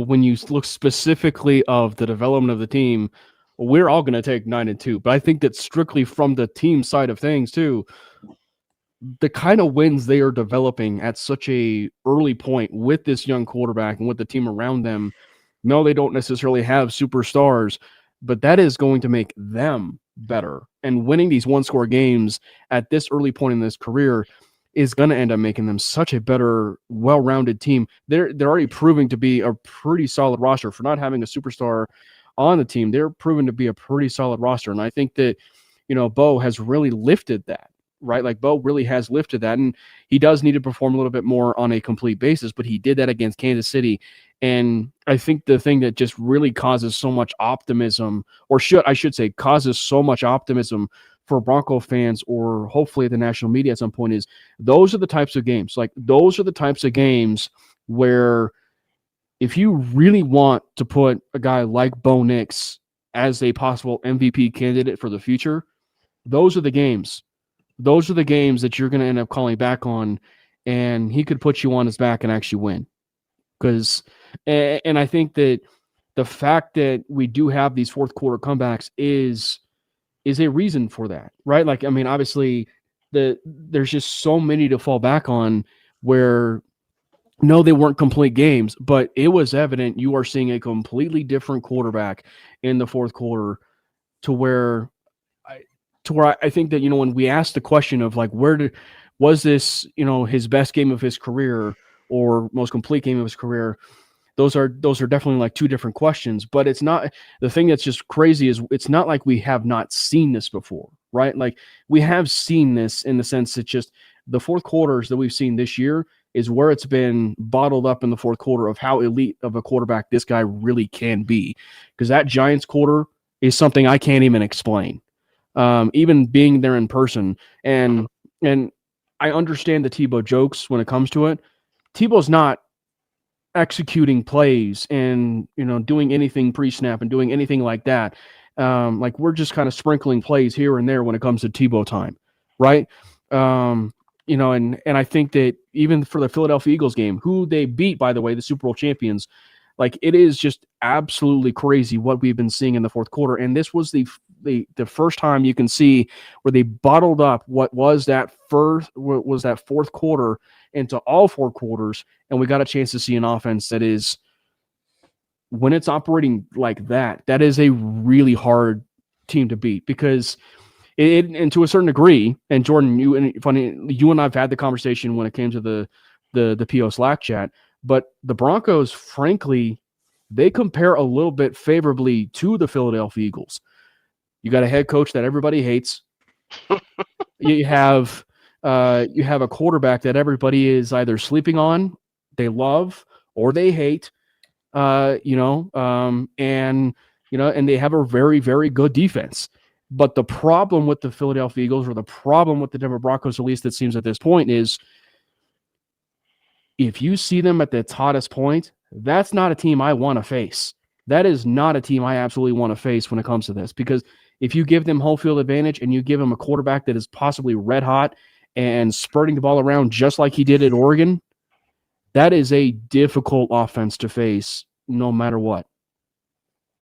when you look specifically of the development of the team, we're all going to take 9-2. But I think that strictly from the team side of things too, the kind of wins they are developing at such a early point with this young quarterback and with the team around them. No, they don't necessarily have superstars, but that is going to make them better. And winning these one-score games at this early point in this career is going to end up making them such a better, well-rounded team. They're already proving to be a pretty solid roster for not having a superstar on the team. They're proven to be a pretty solid roster, and I think that Bo has really lifted that. Right, like Bo really has lifted that, and he does need to perform a little bit more on a complete basis, but he did that against Kansas City. And I think the thing that just really causes so much optimism, or I should say causes so much optimism for Bronco fans, or hopefully the national media at some point, is those are the types of games. Like, those are the types of games where if you really want to put a guy like Bo Nix as a possible MVP candidate for the future, those are the games. Those are the games that you're going to end up calling back on, and he could put you on his back and actually win. And I think that the fact that we do have these fourth quarter comebacks is a reason for that, right? Like, I mean, obviously, there's just so many to fall back on where, no, they weren't complete games, but it was evident you are seeing a completely different quarterback in the fourth quarter to where I think that, when we asked the question of like, was this, his best game of his career or most complete game of his career, those are definitely like two different questions. But it's not, the thing that's just crazy is it's not like we have not seen this before, right? Like, we have seen this in the sense that just the fourth quarters that we've seen this year is where it's been bottled up in the fourth quarter of how elite of a quarterback this guy really can be. Because that Giants quarter is something I can't even explain. Even being there in person, and I understand the Tebow jokes when it comes to it. Tebow's not executing plays and doing anything pre-snap and doing anything like that. Like, we're just kind of sprinkling plays here and there when it comes to Tebow time, right? And I think that even for the Philadelphia Eagles game, who they beat, by the way, the Super Bowl champions, like, it is just absolutely crazy what we've been seeing in the fourth quarter. And this was the first time you can see where they bottled up what was that fourth quarter into all four quarters. And we got a chance to see an offense that is, when it's operating like that, that is a really hard team to beat, because and to a certain degree, and Jordan, you and I've had the conversation when it came to the PO Slack chat, but the Broncos, frankly, they compare a little bit favorably to the Philadelphia Eagles. You got a head coach that everybody hates. You have a quarterback that everybody is either sleeping on, they love, or they hate. And they have a very, very good defense. But the problem with the Philadelphia Eagles, or the problem with the Denver Broncos, at least it seems at this point, is if you see them at its hottest point, that's not a team I want to face. That is not a team I absolutely want to face when it comes to this, because if you give them home field advantage and you give them a quarterback that is possibly red hot and spurting the ball around just like he did at Oregon, that is a difficult offense to face no matter what.